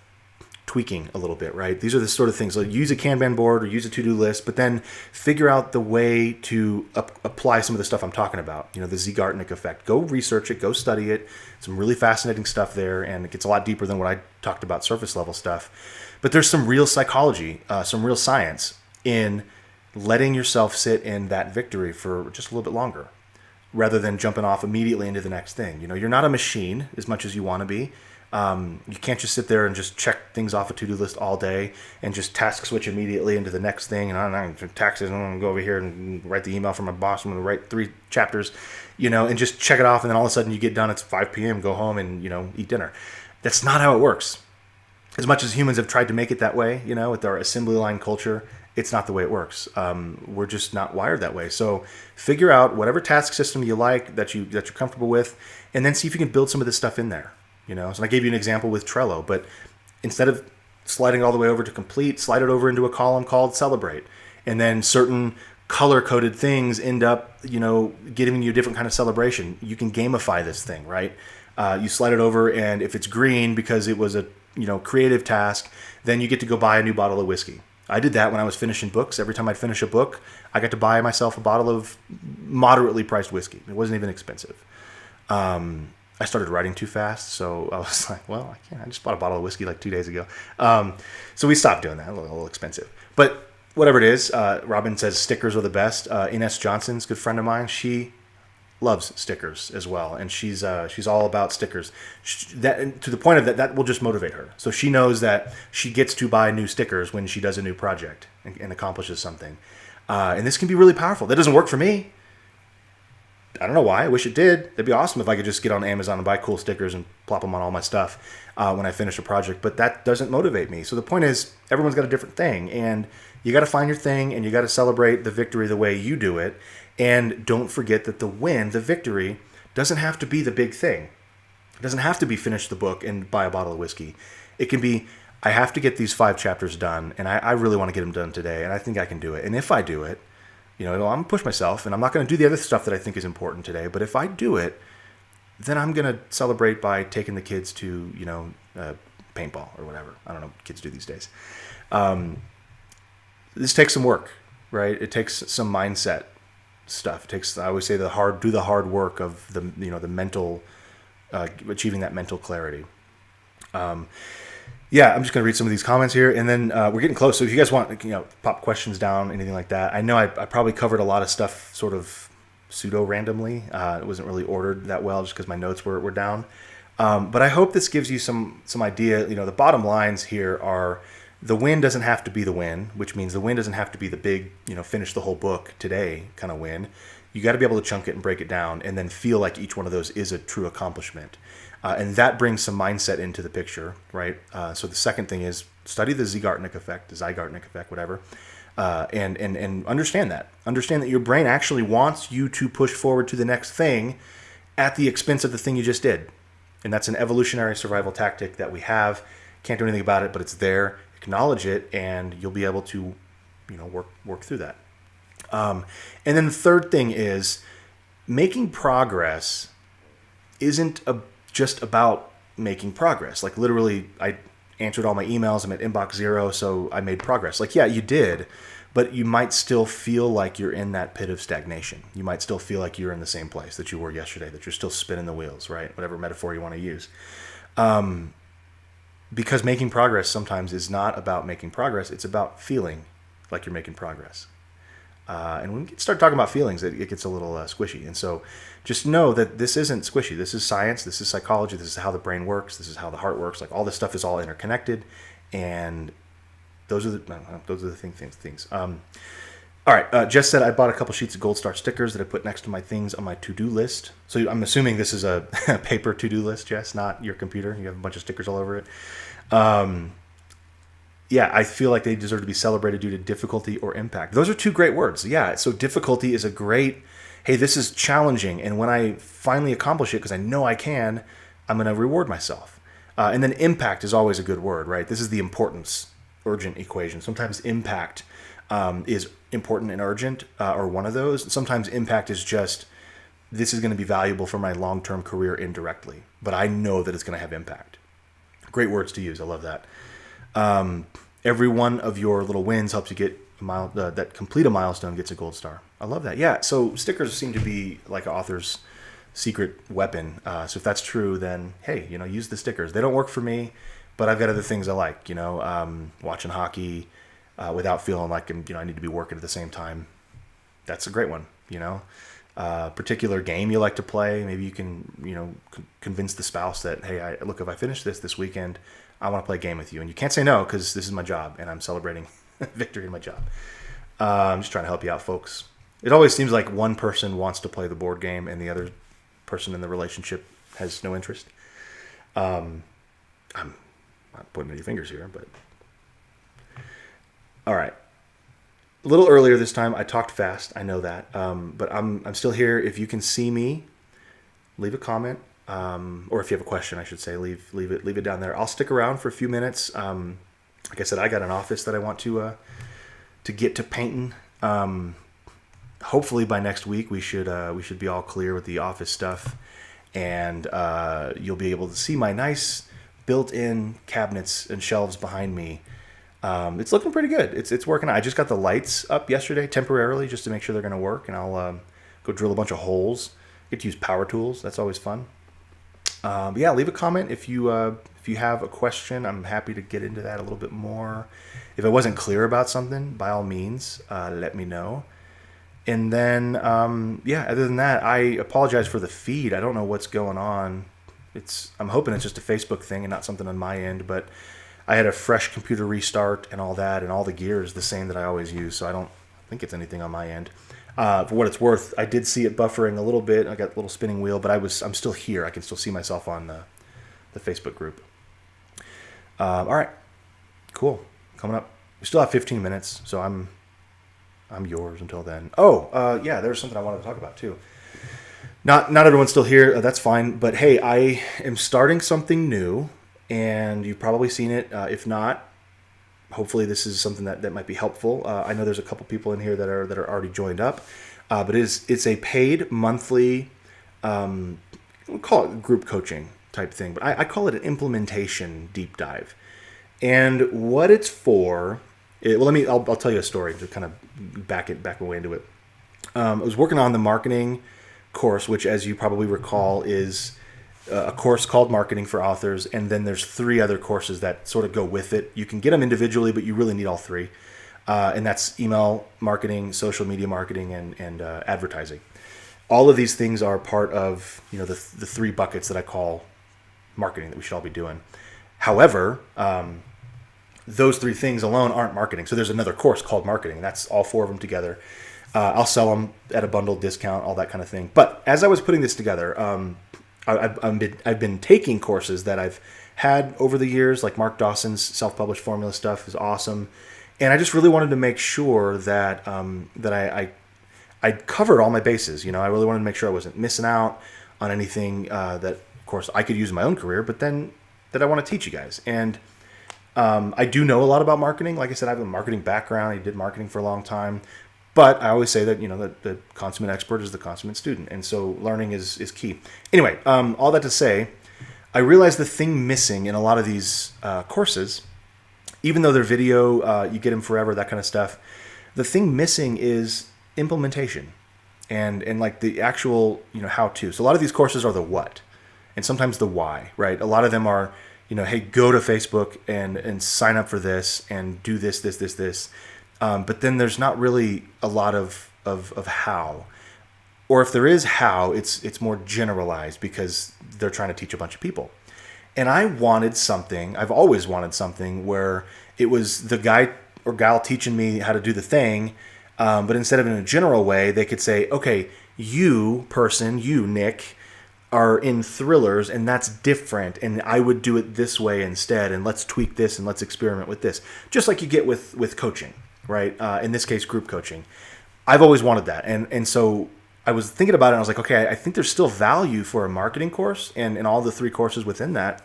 tweaking a little bit, right? These are the sort of things, like use a Kanban board or use a to-do list, but then figure out the way to apply some of the stuff I'm talking about. The zynic effect. Go research it, go study it. Some really fascinating stuff there, and it gets a lot deeper than what I talked about, surface level stuff. But there's some real psychology, some real science in letting yourself sit in that victory for just a little bit longer, rather than jumping off immediately into the next thing. You're not a machine as much as you want to be. You can't just sit there and just check things off a to-do list all day and just task switch immediately into the next thing. And I'm taxes, and I'm going to go over here and write the email from my boss. I'm going to write 3 chapters, and just check it off. And then all of a sudden you get done. It's 5 p.m. Go home and, eat dinner. That's not how it works. As much as humans have tried to make it that way, with our assembly line culture, it's not the way it works. We're just not wired that way. So figure out whatever task system you like, that you're comfortable with, and then see if you can build some of this stuff in there. So I gave you an example with Trello, but instead of sliding all the way over to complete, slide it over into a column called celebrate. And then certain color-coded things end up, giving you a different kind of celebration. You can gamify this thing, right? You slide it over, and if it's green because it was a, creative task, then you get to go buy a new bottle of whiskey. I did that when I was finishing books. Every time I'd finish a book, I got to buy myself a bottle of moderately priced whiskey. It wasn't even expensive. I started writing too fast, so I was like, well, I can't. I just bought a bottle of whiskey like 2 days ago. So we stopped doing that. A little expensive. But whatever it is, Robin says stickers are the best. Ines Johnson's a good friend of mine. She loves stickers as well, and she's all about stickers. That to the point of that will just motivate her. So she knows that she gets to buy new stickers when she does a new project and accomplishes something. And this can be really powerful. That doesn't work for me. I don't know why. I wish it did. That'd be awesome if I could just get on Amazon and buy cool stickers and plop them on all my stuff when I finish a project. But that doesn't motivate me. So the point is, everyone's got a different thing. And you got to find your thing, and you got to celebrate the victory the way you do it. And don't forget that the win, the victory, doesn't have to be the big thing. It doesn't have to be finish the book and buy a bottle of whiskey. It can be, I have to get these 5 chapters done, and I really want to get them done today, and I think I can do it. And if I do it, I'm going to push myself, and I'm not going to do the other stuff that I think is important today. But if I do it, then I'm going to celebrate by taking the kids to, paintball or whatever. I don't know what kids do these days. This takes some work, right? It takes some mindset stuff. It takes, I always say, do the hard work of the mental, achieving that mental clarity. Yeah, I'm just going to read some of these comments here, and then we're getting close. So if you guys want, pop questions down, anything like that. I know I probably covered a lot of stuff sort of pseudo-randomly. It wasn't really ordered that well just because my notes were down. But I hope this gives you some idea. The bottom lines here are the win doesn't have to be the win, which means the win doesn't have to be the big, finish the whole book today kind of win. You got to be able to chunk it and break it down and then feel like each one of those is a true accomplishment. And that brings some mindset into the picture, right? So the second thing is study the Zygarnik effect, whatever, and understand that. Understand that your brain actually wants you to push forward to the next thing at the expense of the thing you just did. And that's an evolutionary survival tactic that we have. Can't do anything about it, but it's there. Acknowledge it, and you'll be able to, work through that. And then the third thing is making progress isn't just about making progress. Like literally, I answered all my emails. I'm at inbox 0, so I made progress. Like, yeah, you did, but you might still feel like you're in that pit of stagnation. You might still feel like you're in the same place that you were yesterday, that you're still spinning the wheels, right? Whatever metaphor you want to use. Because making progress sometimes is not about making progress. It's about feeling like you're making progress. And when we start talking about feelings, it gets a little squishy. And so just know that this isn't squishy. This is science. This is psychology. This is how the brain works. This is how the heart works. Like all this stuff is all interconnected. And those are the things. All right. Jess said, I bought a couple sheets of Gold Star stickers that I put next to my things on my to-do list. So I'm assuming this is a paper to-do list, Jess, not your computer. You have a bunch of stickers all over it. Yeah, I feel like they deserve to be celebrated due to difficulty or impact. Those are 2 great words. Yeah, so difficulty is a great, hey, this is challenging. And when I finally accomplish it, because I know I can, I'm going to reward myself. And then impact is always a good word, right? This is the importance, urgent equation. Sometimes impact is important and urgent, or one of those. Sometimes impact is just, this is going to be valuable for my long-term career indirectly. But I know that it's going to have impact. Great words to use. I love that. Every one of your little wins helps you get that complete a milestone gets a gold star. I love that. Yeah. So stickers seem to be like an author's secret weapon. So if that's true, then hey, use the stickers. They don't work for me, but I've got other things I like. Watching hockey without feeling like I need to be working at the same time. That's a great one. Particular game you like to play. Maybe you can convince the spouse that hey, look, if I finish this weekend, I want to play a game with you. And you can't say no because this is my job and I'm celebrating victory in my job. I'm just trying to help you out, folks. It always seems like one person wants to play the board game and the other person in the relationship has no interest. I'm not pointing at your fingers here, but... All right. A little earlier this time, I talked fast. I know that. But I'm still here. If you can see me, leave a comment. Or if you have a question, I should say, leave it down there. I'll stick around for a few minutes. Like I said, I got an office that I want to get to painting. Hopefully by next week we should be all clear with the office stuff, and you'll be able to see my nice built-in cabinets and shelves behind me. It's looking pretty good. It's working out. I just got the lights up yesterday temporarily just to make sure they're going to work, and I'll go drill a bunch of holes. Get to use power tools. That's always fun. But yeah, leave a comment if you have a question. I'm happy to get into that a little bit more. If I wasn't clear about something, by all means, let me know. And then, other than that, I apologize for the feed. I don't know what's going on. I'm hoping it's just a Facebook thing and not something on my end, but I had a fresh computer restart and all that, and all the gear is the same that I always use, so I don't think it's anything on my end. For what it's worth, I did see it buffering a little bit. I got a little spinning wheel, but I'm still here. I can still see myself on the Facebook group. All right, cool. Coming up, we still have 15 minutes, so I'm yours until then. Oh, yeah, there's something I wanted to talk about too. Not everyone's still here. That's fine. But hey, I am starting something new, and you've probably seen it. If not, hopefully this is something that might be helpful. I know there's a couple people in here that are already joined up, but it's a paid monthly, we'll call it group coaching type thing, but I call it an implementation deep dive. And what it's for, I'll tell you a story to kind of back my way into it. I was working on the marketing course, which, as you probably recall, is a course called Marketing for Authors, and then there's 3 other courses that sort of go with it. You can get them individually, but you really need all 3, and that's email marketing, social media marketing, and advertising. All of these things are part of the 3 buckets that I call marketing that we should all be doing. However, those 3 things alone aren't marketing. So there's another course called Marketing, and that's all 4 of them together. I'll sell them at a bundled discount, all that kind of thing. But as I was putting this together, I've been taking courses that I've had over the years, like Mark Dawson's self-published formula stuff is awesome, and I just really wanted to make sure that I covered all my bases. I really wanted to make sure I wasn't missing out on anything that, of course, I could use in my own career, but then that I want to teach you guys. And I do know a lot about marketing. Like I said, I have a marketing background. I did marketing for a long time. But I always say that, the consummate expert is the consummate student. And so learning is key. Anyway, all that to say, I realized the thing missing in a lot of these courses, even though they're video, you get them forever, that kind of stuff, the thing missing is implementation and like the actual, how to. So a lot of these courses are the what and sometimes the why, right? A lot of them are, hey, go to Facebook and sign up for this and do this. But then there's not really a lot of how, or if there is how, it's more generalized because they're trying to teach a bunch of people. And I've always wanted something where it was the guy or gal teaching me how to do the thing, but instead of in a general way, they could say, okay, you Nick, are in thrillers and that's different, and I would do it this way instead, and let's tweak this and let's experiment with this, just like you get with coaching. Right? In this case, group coaching. I've always wanted that. And so I was thinking about it and I was like, okay, I think there's still value for a marketing course and all the 3 courses within that,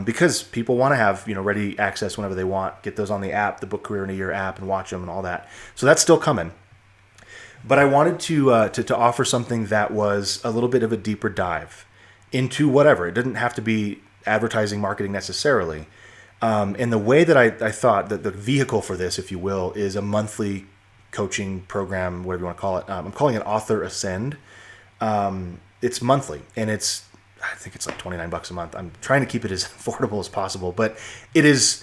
because people want to have, ready access whenever they want, get those on the app, the BookCareerInAYear app, and watch them and all that. So that's still coming. But I wanted to offer something that was a little bit of a deeper dive into whatever. It didn't have to be advertising, marketing necessarily. And the way that I thought that the vehicle for this, if you will, is a monthly coaching program, whatever you want to call it. I'm calling it Author Ascend. It's monthly, and I think it's like $29 a month. I'm trying to keep it as affordable as possible, but it is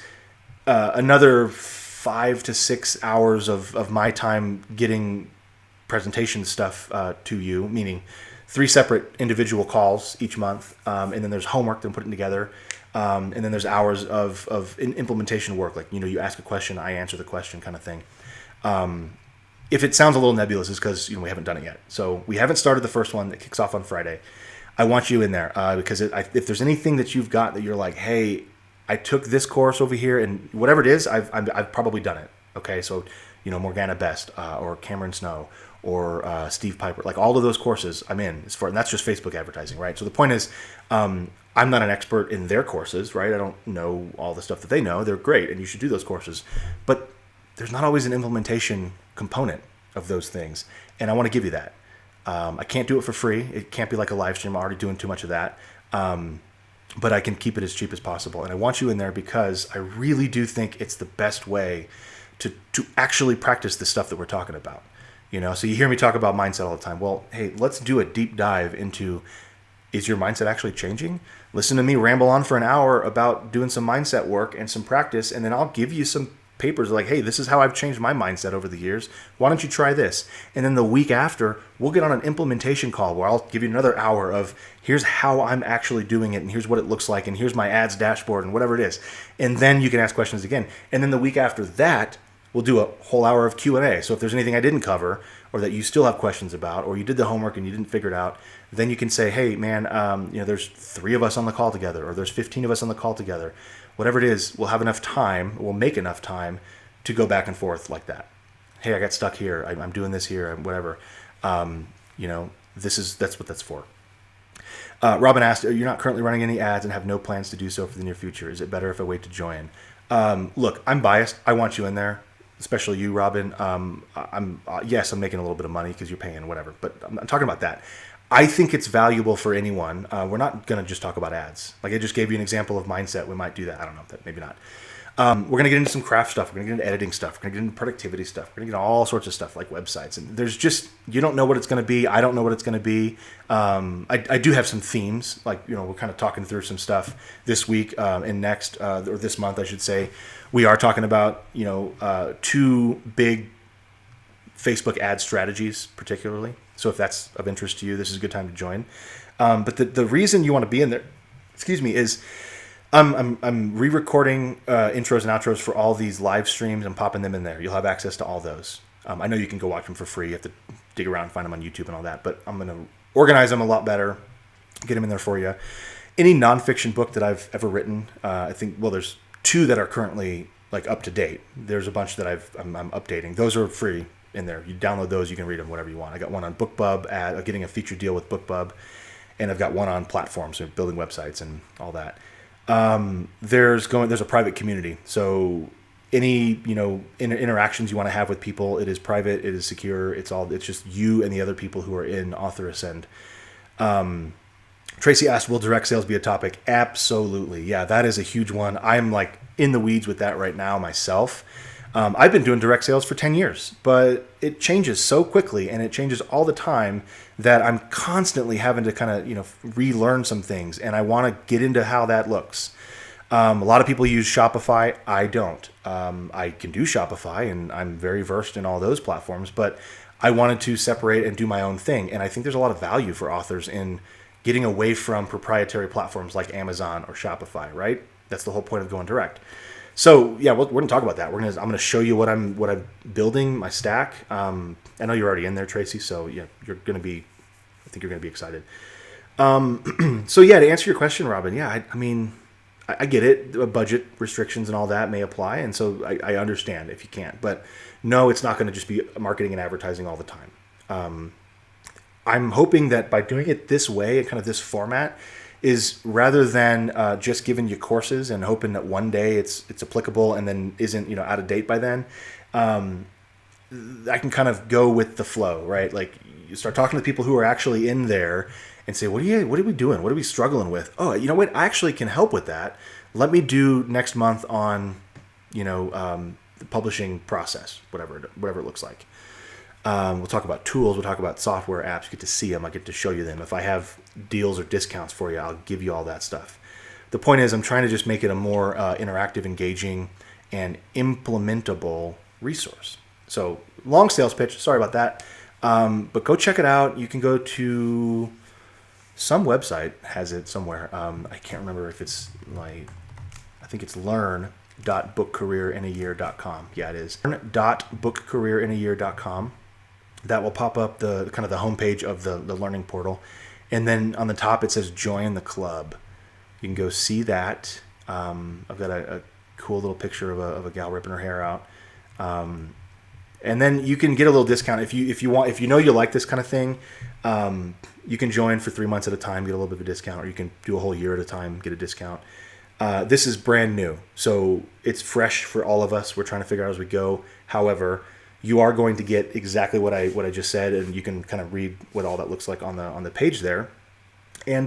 another 5 to 6 hours of my time getting presentation stuff to you, meaning 3 separate individual calls each month, and then there's homework that I'm putting together. And then there's hours of implementation work, like, you ask a question, I answer the question kind of thing. If it sounds a little nebulous, it's because we haven't done it yet. So we haven't started the first one that kicks off on Friday. I want you in there because if there's anything that you've got that you're like, hey, I took this course over here, and whatever it is, I've probably done it. Okay, so Morgana Best or Cameron Snow or Steve Piper, like all of those courses I'm in. And that's just Facebook advertising, right? So the point is, I'm not an expert in their courses, right? I don't know all the stuff that they know. They're great, and you should do those courses. But there's not always an implementation component of those things, and I want to give you that. I can't do it for free. It can't be like a live stream. I'm already doing too much of that. But I can keep it as cheap as possible. And I want you in there because I really do think it's the best way to actually practice the stuff that we're talking about. So you hear me talk about mindset all the time. Well, hey, let's do a deep dive into, is your mindset actually changing? Listen to me ramble on for an hour about doing some mindset work and some practice, and then I'll give you some papers like, hey, this is how I've changed my mindset over the years. Why don't you try this? And then the week after, we'll get on an implementation call where I'll give you another hour of, here's how I'm actually doing it, and here's what it looks like, and here's my ads dashboard, and whatever it is. And then you can ask questions again. And then the week after that, we'll do a whole hour of Q&A. So if there's anything I didn't cover or that you still have questions about, or you did the homework and you didn't figure it out, then you can say, hey, man, there's 3 of us on the call together, or there's 15 of us on the call together. Whatever it is, we'll have enough time, we'll make enough time to go back and forth like that. Hey, I got stuck here. I'm doing this here, whatever. That's what that's for. Robin asked, you're not currently running any ads and have no plans to do so for the near future. Is it better if I wait to join? Look, I'm biased. I want you in there, especially you, Robin. Yes, I'm making a little bit of money because you're paying whatever, but I'm not talking about that. I think it's valuable for anyone. We're not going to just talk about ads. Like I just gave you an example of mindset. We might do that. I don't know, maybe not. We're going to get into some craft stuff. We're going to get into editing stuff. We're going to get into productivity stuff. We're going to get into all sorts of stuff like websites. And there's just, you don't know what it's going to be. I don't know what it's going to be. I do have some themes. Like, we're kind of talking through some stuff this week and next, or this month, I should say. We are talking about, 2 big Facebook ad strategies, particularly. So if that's of interest to you, this is a good time to join. But the reason you want to be in there, is I'm re-recording intros and outros for all these live streams and popping them in there. You'll have access to all those. I know you can go watch them for free. You have to dig around, find them on YouTube and all that. But I'm going to organize them a lot better, get them in there for you. Any nonfiction book that I've ever written, I think, there's 2 that are currently like up to date. There's a bunch that I'm updating. Those are free in there. You download those, you can read them, whatever you want. I got one on BookBub, getting a featured deal with BookBub, and I've got one on platforms, so building websites and all that. There's a private community. So any, interactions you want to have with people, it is private, it is secure. It's just you and the other people who are in Author Ascend. Tracy asked, will direct sales be a topic? Absolutely. Yeah, that is a huge one. I'm like in the weeds with that right now myself. I've been doing direct sales for 10 years, but it changes so quickly and it changes all the time that I'm constantly having to kind of, relearn some things, and I want to get into how that looks. A lot of people use Shopify. I don't. I can do Shopify and I'm very versed in all those platforms, but I wanted to separate and do my own thing. And I think there's a lot of value for authors in getting away from proprietary platforms like Amazon or Shopify, right? That's the whole point of going direct. So yeah, we're going to talk about that. I'm going to show you what I'm building, my stack. I know you're already in there, Tracy. So yeah, I think you're going to be excited. So yeah, to answer your question, Robin, yeah, I get it. Budget restrictions and all that may apply. And so I understand if you can't, but no, it's not going to just be marketing and advertising all the time. I'm hoping that by doing it this way and kind of this format, is rather than just giving you courses and hoping that one day it's applicable and then isn't out of date by then, I can kind of go with the flow, right? Like you start talking to people who are actually in there and say, what are we doing? What are we struggling with? Oh, you know what? I actually can help with that. Let me do next month on, the publishing process, whatever it looks like. We'll talk about tools. We'll talk about software apps. You get to see them. I get to show you them. If I have deals or discounts for you, I'll give you all that stuff. The point is I'm trying to just make it a more interactive, engaging, and implementable resource. So long sales pitch. Sorry about that. But go check it out. You can go to some website has it somewhere. I can't remember if it's I think it's learn.bookcareerinayear.com. Yeah, it is. Learn.bookcareerinayear.com. That will pop up the kind of the homepage of the learning portal. And then on the top, it says join the club. You can go see that. I've got a cool little picture of a gal ripping her hair out. And then you can get a little discount if you want. If you know you like this kind of thing, you can join for 3 months at a time, get a little bit of a discount, or you can do a whole year at a time, get a discount. This is brand new, so it's fresh for all of us. We're trying to figure out as we go. However, you are going to get exactly what I just said, and you can kind of read what all that looks like on the page there. And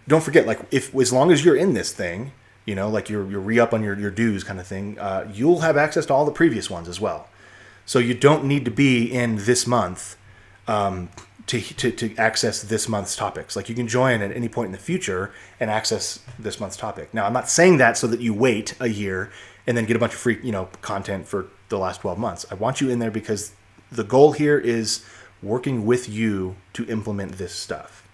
don't forget, like as long as you're in this thing, like you're re-up on your dues kind of thing, you'll have access to all the previous ones as well. So you don't need to be in this month to access this month's topics. Like you can join at any point in the future and access this month's topic. Now, I'm not saying that so that you wait a year and then get a bunch of free, content for the last 12 months. I want you in there because the goal here is working with you to implement this stuff.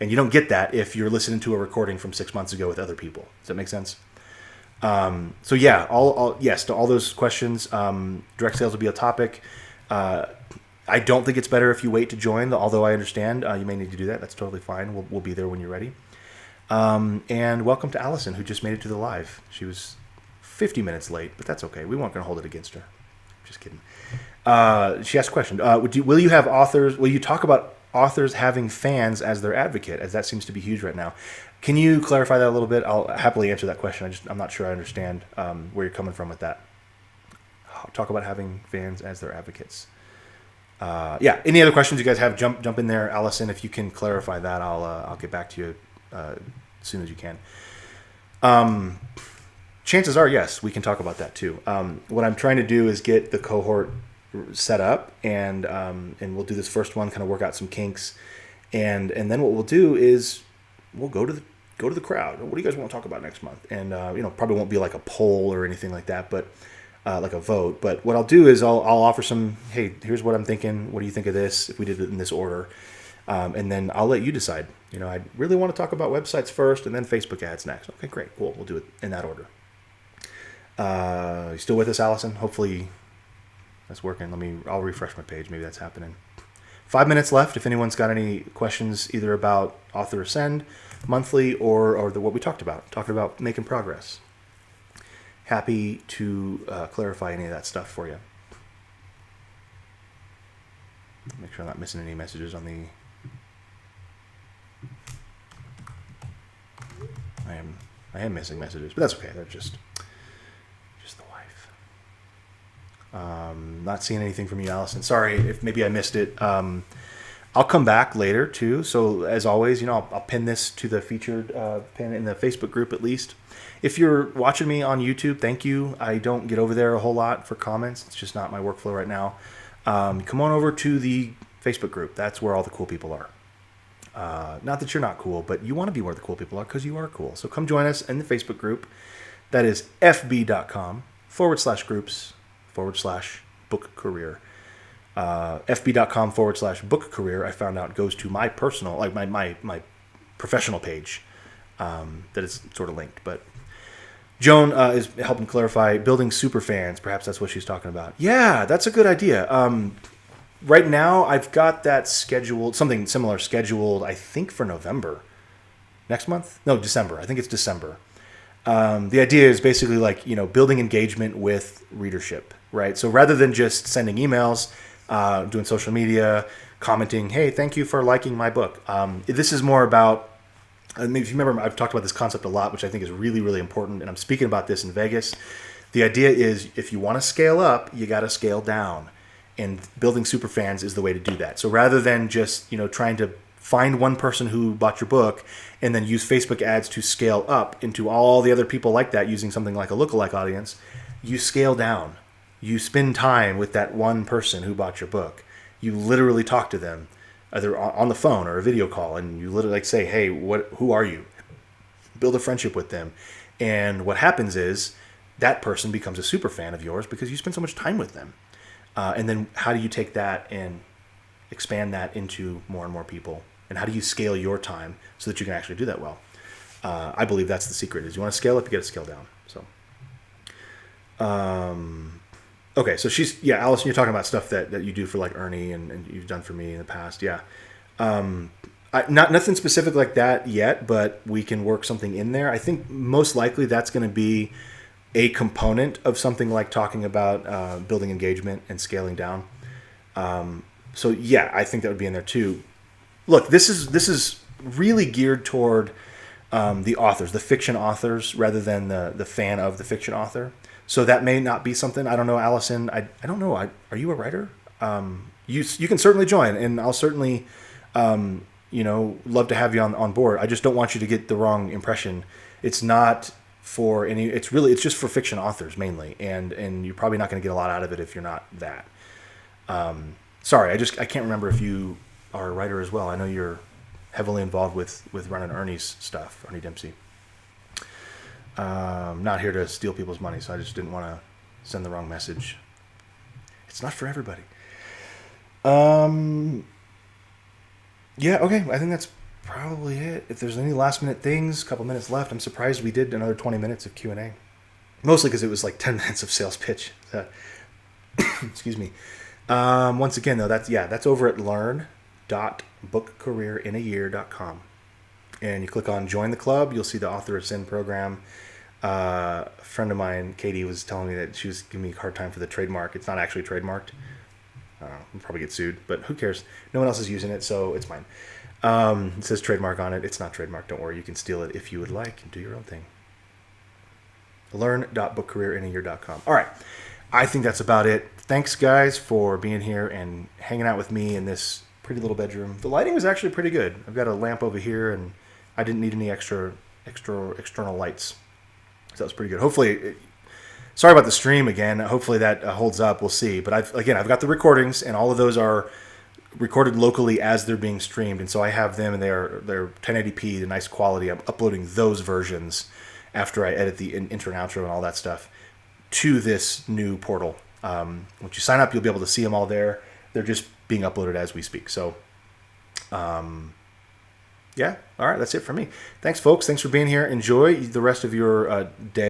And you don't get that if you're listening to a recording from 6 months ago with other people. Does that make sense? So yeah, yes to all those questions. Direct sales will be a topic. I don't think it's better if you wait to join, although I understand you may need to do that. That's totally fine. We'll be there when you're ready. And welcome to Allison, who just made it to the live. She was 50 minutes late, but that's okay. We weren't going to hold it against her. Just kidding. She asked a question. Will you have authors? Will you talk about authors having fans as their advocate, as that seems to be huge right now? Can you clarify that a little bit? I'll happily answer that question. I'm not sure I understand where you're coming from with that. Talk about having fans as their advocates. Yeah. Any other questions you guys have? Jump in there, Allison. If you can clarify that, I'll get back to you as soon as you can. Chances are, yes, we can talk about that too. What I'm trying to do is get the cohort set up, and we'll do this first one, kind of work out some kinks, and then what we'll do is we'll go to the crowd. What do you guys want to talk about next month? And probably won't be like a poll or anything like that, but like a vote. But what I'll do is I'll offer some. Hey, here's what I'm thinking. What do you think of this? If we did it in this order, and then I'll let you decide. I really want to talk about websites first, and then Facebook ads next. Okay, great, cool. We'll do it in that order. You still with us, Allison? Hopefully that's working. I'll refresh my page. Maybe that's happening. 5 minutes left. If anyone's got any questions, either about Author Ascend monthly or what we talked about making progress. Happy to clarify any of that stuff for you. Make sure I'm not missing any messages on the. I am missing messages, but that's okay. They're just the wife. Not seeing anything from you, Allison. Sorry if maybe I missed it. I'll come back later too. So as always, I'll pin this to the featured pin in the Facebook group at least. If you're watching me on YouTube, thank you. I don't get over there a whole lot for comments. It's just not my workflow right now. Come on over to the Facebook group. That's where all the cool people are. Not that you're not cool, but you want to be where the cool people are because you are cool. So come join us in the Facebook group. That is fb.com/groups/book-career. fb.com/book-career, I found out, goes to my personal, like my professional page that is sort of linked. But Joan is helping clarify building super fans. Perhaps that's what she's talking about. Yeah, that's a good idea. Right now, I've got that scheduled, something similar scheduled, I think, for November. Next month? No, December. I think it's December. The idea is basically like, building engagement with readership, right? So rather than just sending emails, doing social media, commenting, hey, thank you for liking my book. This is more about, if you remember, I've talked about this concept a lot, which I think is really, really important. And I'm speaking about this in Vegas. The idea is if you want to scale up, you got to scale down. And building super fans is the way to do that. So rather than just, trying to find one person who bought your book and then use Facebook ads to scale up into all the other people like that using something like a lookalike audience, you scale down. You spend time with that one person who bought your book. You literally talk to them, either on the phone or a video call, and you literally say, hey, who are you? Build a friendship with them. And what happens is that person becomes a super fan of yours because you spend so much time with them. And then how do you take that and expand that into more and more people? And how do you scale your time so that you can actually do that well? I believe that's the secret. Is you want to scale up, you got to scale down. So, okay. So Allison, you're talking about stuff that you do for like Ernie and you've done for me in the past. Yeah. Nothing specific like that yet, but we can work something in there. I think most likely that's going to be a component of something like talking about building engagement and scaling down. So yeah, I think that would be in there too. Look, this is really geared toward the authors, the fiction authors, rather than the fan of the fiction author. So that may not be something. I don't know, Allison. I don't know. Are you a writer? You can certainly join, and I'll certainly love to have you on board. I just don't want you to get the wrong impression. It's not for any. It's just for fiction authors mainly, and you're probably not going to get a lot out of it if you're not that. Sorry, I can't remember if you are a writer as well. I know you're heavily involved with running Ernie's stuff, Ernie Dempsey. Not here to steal people's money, so I just didn't want to send the wrong message. It's not for everybody. Yeah, okay. I think that's probably it. If there's any last minute things, a couple minutes left. I'm surprised we did another 20 minutes of Q&A. Mostly because it was like 10 minutes of sales pitch. Excuse me. Once again, though, that's over at learn.bookcareerinayear.com. And you click on Join the Club. You'll see the Author Ascend program. A friend of mine, Katie, was telling me that she was giving me a hard time for the trademark. It's not actually trademarked. I'll probably get sued, but who cares? No one else is using it, so it's mine. It says trademark on it. It's not trademarked. Don't worry. You can steal it if you would like and do your own thing. Learn.bookcareerinayear.com. All right. I think that's about it. Thanks, guys, for being here and hanging out with me in this pretty little bedroom. The lighting was actually pretty good. I've got a lamp over here, and I didn't need any external lights. So that was pretty good. Hopefully, sorry about the stream again. Hopefully that holds up. We'll see. But I've got the recordings, and all of those are recorded locally as they're being streamed. And so I have them, and they're 1080p, the nice quality. I'm uploading those versions after I edit the intro and outro and all that stuff to this new portal. Once you sign up, you'll be able to see them all there. They're just being uploaded as we speak. So, yeah. All right. That's it for me. Thanks, folks. Thanks for being here. Enjoy the rest of your day.